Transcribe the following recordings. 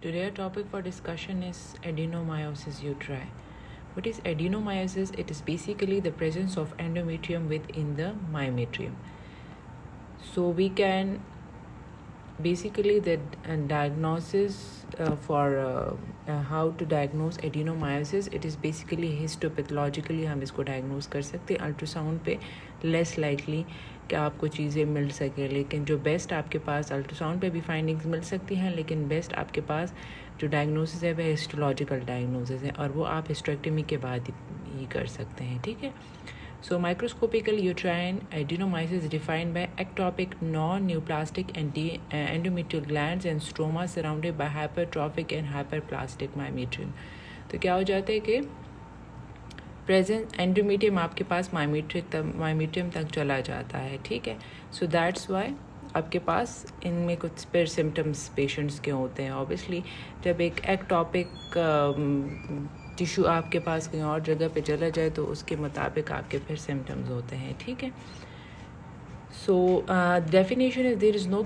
Today our topic for discussion is adenomyosis uteri. What is adenomyosis? It is basically the presence of endometrium within the myometrium. So we can basically the diagnosis for how to diagnose adenomyosis, it is basically histopathologically हम इसको diagnose कर सकते हैं. Ultrasound पे less likely कि आपको चीज़ें मिल सके, लेकिन जो बेस्ट आपके पास अल्ट्रासाउंड पे भी फाइंडिंग्स मिल सकती हैं, लेकिन बेस्ट आपके पास जो डायग्नोसिस है वह हिस्टोलॉजिकल डायग्नोसिस है और वो आप हिस्टेक्टमी के बाद ही कर सकते हैं. ठीक है. So microscopical uterine adenomyosis is defined by ectopic non-neoplastic endometrial glands and stroma surrounded by hypertrophic and hyperplastic myometrium. तो क्या हो जाता है कि प्रेजेंट एंडोमेट्रियम आपके पास मायोमेट्रियम तक चला जाता है. ठीक है. सो दैट्स वाई आपके पास इनमें कुछ फिर सिम्टम्स पेशेंट्स के होते हैं. ऑब्वियसली जब एक एक्टॉपिक टिश्यू आपके पास कहीं और जगह पे चला जाए तो उसके मुताबिक आपके फिर सिम्टम्स होते हैं. ठीक है. So definition is there is no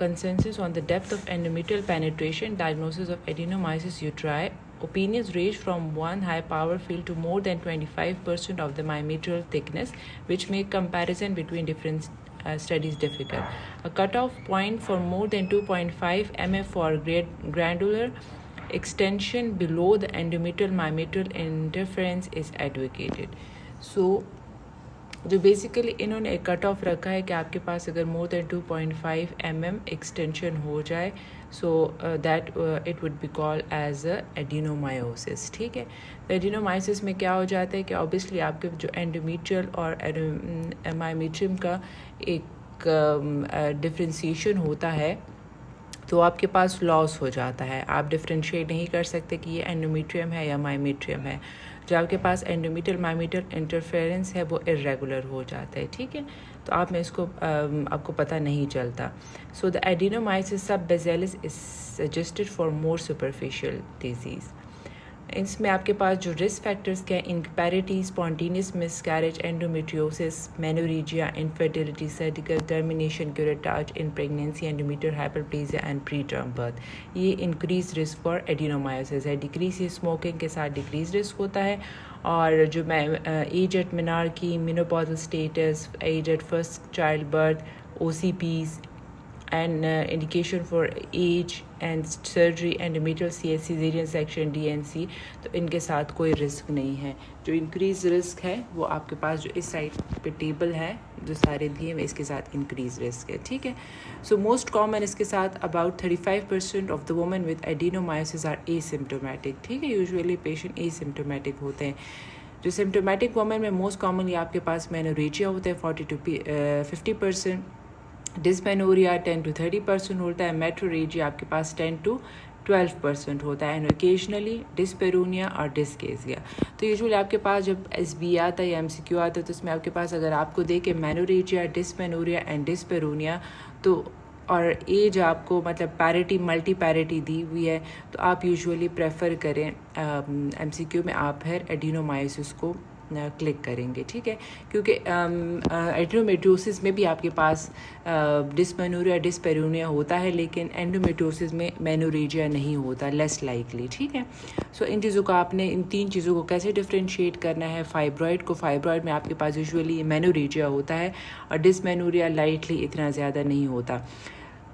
consensus on the depth of endometrial penetration. Diagnosis of adenomyosis uteri. Opinions range from one high power field to more than 25% of the myometrial thickness, which make comparison between different studies difficult. A cutoff point for more than 2.5 mm for granular extension below the endometrial myometrial interference is advocated. So जो basically इन्होंने एक cut off रखा है कि आपके पास अगर more than 2.5 mm extension हो जाए so that it would be called as a adenomyosis. ठीक है. तो एडिनोमायोसिस में क्या हो जाता है कि ऑब्वियसली आपके जो एंडोमेट्रियल और मायोमेट्रियम का एक डिफ्रेंशिएशन होता है तो आपके पास लॉस हो जाता है. आप डिफ्रेंशिएट नहीं कर सकते कि ये एंडोमेट्रियम है या मायोमेट्रियम है. जो आपके पास एंडोमेट्रियल मायोमेट्रियल इंटरफेरेंस है वो इरेगुलर हो जाता है. ठीक है. तो आप में इसको आपको पता नहीं चलता. So the adenomyosis subbasalis is suggested for more superficial disease. इसमें आपके पास जो रिस्क फैक्टर्स क्या हैं, inparity, spontaneous miscarriage, endometriosis, menorrhagia, infertility, surgical termination, curettage in pregnancy, endometrial hyperplasia and preterm birth. ये इंक्रीज रिस्क फॉर एडिनोमायोसिस है. Decrease ये smoking के साथ डिक्रीज रिस्क होता है. और जो age at menarche, menopausal status, age at first child birth, OCPs and indication for age and surgery, endometrial CS, cesarean section, DNC, तो इनके साथ कोई रिस्क नहीं है. जो इंक्रीज रिस्क है वो आपके पास जो इस साइड पे टेबल है जो सारे दिए हुए इसके साथ इंक्रीज रिस्क है. ठीक है. सो मोस्ट कॉमन इसके साथ about 35% of the women with adenomyosis are asymptomatic. ठीक है. यूजुअली पेशेंट एसिम्प्टोमेटिक होते हैं. जो सिम्प्टोमेटिक वुमेन में मोस्ट कॉमनली आपके पास मेनोरेजिया होता है 40 to 50%. डिस्मेनोरिया 10 to 30% होता है. मेट्रोरेजिया आपके पास 10 to 12% होता है. एंड ओकेजनली डिस्पेरूनिया और डिस्केजिया. तो यूजुअली आपके पास जब SB आता है या MCQ आता है तो इसमें आपके पास अगर आपको दे के मेनोरेजिया, डिस्मेनोरिया एंड डिस्पेरूनिया तो और एज आपको मतलब पैरिटी मल्टी पैरिटी दी हुई है तो आप यूजुअली प्रेफर करें MCQ में आप फिर एडिनोमायोसिस को क्लिक करेंगे. ठीक है. क्योंकि एंडोमेट्रियोसिस में भी आपके पास डिस्मेनोरिया, डिस्पेरूनिया होता है लेकिन एंडोमेट्रियोसिस में मेनोरेजिया नहीं होता, लेस लाइकली. ठीक है. सो इन चीज़ों को आपने इन तीन चीज़ों को कैसे डिफ्रेंशिएट करना है. फाइब्रॉइड में आपके पास यूजुअली मेनोरेजिया होता है और डिस्मेनोरिया लाइटली इतना ज़्यादा नहीं होता.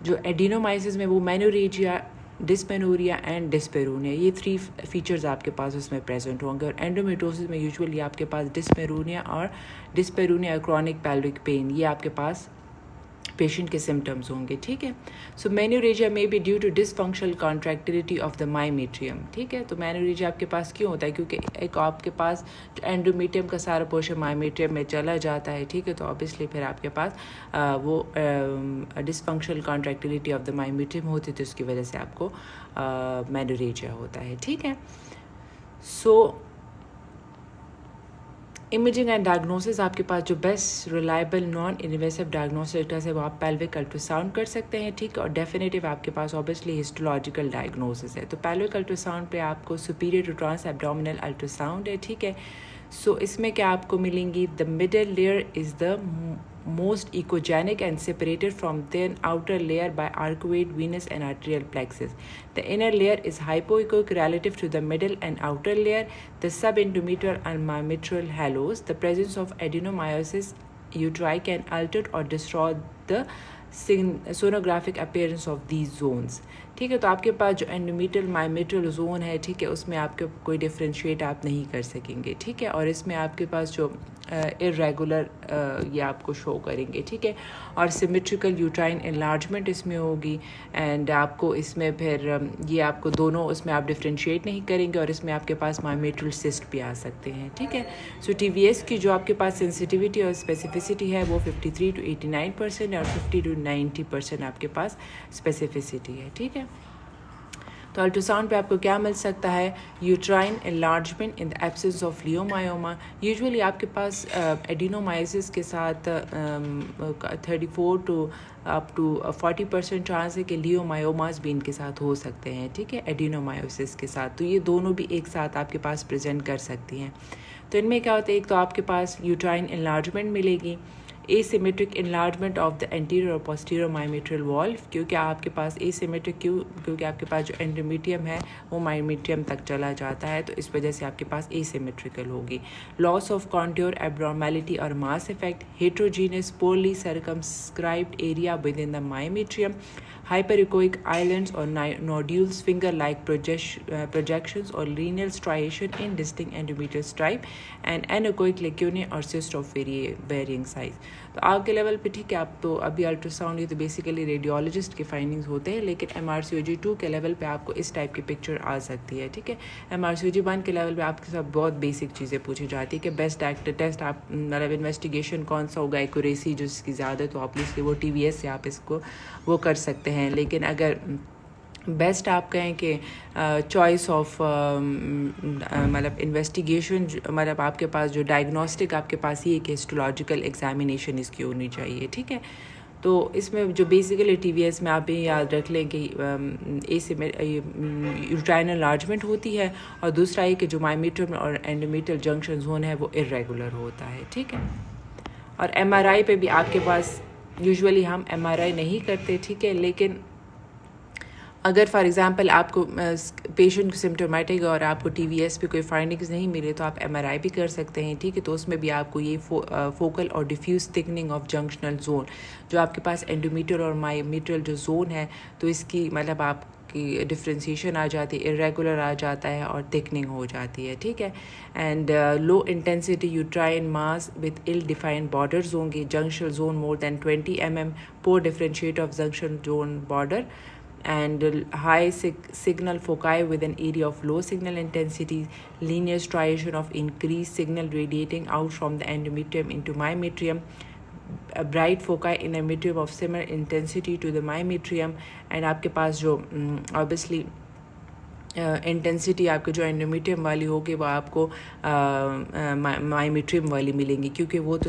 जो एडिनोमायोसिस में वो मेनोरेजिया, डिस्मेनोरिया एंड डिस्पेरूनिया ये 3 फीचर्स आपके पास उसमें प्रेजेंट होंगे. और एंडोमेट्रियोसिस में यूजुअली आपके पास डिस्पेरूनिया और डिस्पेरूनिया क्रॉनिक पेल्विक पेन ये आपके पास पेशेंट के सिम्टम्स होंगे. ठीक है. सो मेनोरेजिया में be due to dysfunctional contractility of the myometrium. ठीक है. तो मेनोरेजिया आपके पास क्यों होता है क्योंकि एक आपके पास जो एंडोमेट्रियम का सारा पोर्शन मायोमेट्रियम में चला जाता है. ठीक है. तो ऑब्वियसली फिर आपके पास वो dysfunctional contractility of the myometrium होती है तो उसकी वजह से आपको मेनोरेजिया होता है. ठीक है. सो इमेजिंग एंड डायग्नोसिस आपके पास जो best reliable non invasive diagnostic है वो आप पेल्विक अल्ट्रासाउंड कर सकते हैं. ठीक है. और डेफिनेटिव आपके पास ऑब्वियसली हिस्टोलॉजिकल डायग्नोसिस है. तो पेल्विक अल्ट्रासाउंड पे आपको superior to trans abdominal ultrasound है. ठीक है. सो इसमें क्या आपको मिलेंगी, the middle layer is the most echogenic and separated from thin outer layer by arcuate venous and arterial plexus. The inner layer is hypoechoic relative to the middle and outer layer, the subendometrial and myometrial halos. The presence of adenomyosis uteri can alter or destroy the sonographic appearance of these zones. ठीक है, तो आपके पास जो endometrial myometrial zone है, ठीक है, उसमें आपके कोई डिफ्रेंशिएट आप नहीं कर सकेंगे, ठीक है, और इसमें आपके पास जो इरेगुलर ये आपको शो करेंगे, ठीक है, और सिमेट्रिकल यूट्राइन एनलार्जमेंट इसमें होगी एंड आपको इसमें फिर ये आपको दोनों उसमें आप डिफ्रेंशिएट नहीं करेंगे और इसमें आपके पास मायोमेट्रियल सिस्ट भी आ सकते हैं, ठीक है। सो TVS की जो आपके पास सेंसिटिविटी और स्पेसिफिसिटी है वो 53 to 89% और 50 to 90% आपके पास स्पेसिफिसिटी है, ठीक है। तो अल्ट्रासाउंड पे आपको क्या मिल सकता है? Uterine enlargement in the absence of leiomyoma. Usually आपके पास एडिनोमाइसिस के साथ 34 to up to 40% चांस है कि लियोमायोमास भी इनके साथ हो सकते हैं, ठीक है, एडिनोमायोसिस के साथ। तो ये दोनों भी एक साथ आपके पास प्रेजेंट कर सकती हैं। तो इनमें क्या होता है, एक तो आपके पास यूट्राइन एनलार्जमेंट मिलेगी, asymmetric enlargement of the anterior और पोस्टीरियर मायोमेट्रियल वॉल, क्योंकि आपके पास एसिमेट्रिक क्योंकि आपके पास जो एंडोमेट्रियम है वो मायोमेट्रियम तक चला जाता है, तो इस वजह से आपके पास एसिमेट्रिकल होगी। लॉस ऑफ कॉन्ट्योर, एब्नॉर्मेलिटी और mass effect, heterogeneous poorly circumscribed area within the myometrium, hyperechoic islands or nodules, finger-like projections or linear striation in distinct endometrial stripe, and anechoic lacunae or cyst of varying size. तो आपके level पे ठीक है, आप तो अभी ultrasound ये तो बेसिकली रेडियोलॉजिस्ट के फाइंडिंग्स होते हैं, लेकिन MRCOG-2 के लेवल पे आपको इस टाइप की पिक्चर आ सकती है, ठीक है। MRCOG-1 के लेवल पे आपके साथ बहुत बेसिक चीज़ें पूछी जाती है कि बेस्ट एक्ट टेस्ट आप मतलब इन्वेस्टिगेशन कौन सा होगा, एक्यूरेसी जिसकी ज़्यादा, तो ऑब्वियसली वो TVS से आप इसको वो कर सकते हैं। लेकिन अगर बेस्ट आप कहें कि चॉइस ऑफ मतलब इन्वेस्टिगेशन, मतलब आपके पास जो डायग्नोस्टिक आपके पास ये कि हिस्टोलॉजिकल एग्जामिनेशन इसकी होनी चाहिए, ठीक है। तो इसमें जो बेसिकली TVS में आप ये याद रख लें कि यूट्राइन एनलार्जमेंट होती है और दूसरा ये कि जो मायोमेट्रियम और एंडोमेट्रियल जंक्शन जोन है वो इरेगुलर होता है, ठीक है। और MRI पे भी आपके पास यूजुअली हम MRI नहीं करते, ठीक है, लेकिन अगर फॉर एग्जांपल आपको पेशेंट सिम्टोमेटिक और आपको TVS पे कोई फाइंडिंग्स नहीं मिले तो आप MRI भी कर सकते हैं, ठीक है। तो उसमें भी आपको ये फोकल और diffuse thickening of junctional zone, जो आपके पास एंडोमेट्रियल और मायोमेट्रियल जो जोन है, तो इसकी मतलब आपकी डिफ्रेंशिएशन आ जाती है, इरेगुलर आ जाता है और थिकनिंग हो जाती है, ठीक है। And low intensity uterine mass with ill defined borders होंगे, junctional zone more than 20 mm, poor differentiate of junction zone border, and high signal foci with an area of low signal intensity, linear striation of increased signal radiating out from the endometrium into myometrium, a bright foci in a metrium of similar intensity to the myometrium, and आपके पास जो obviously intensity आपके जो endometrium वाली होगी वो आपको myometrium वाली मिलेंगी, क्योंकि वो तो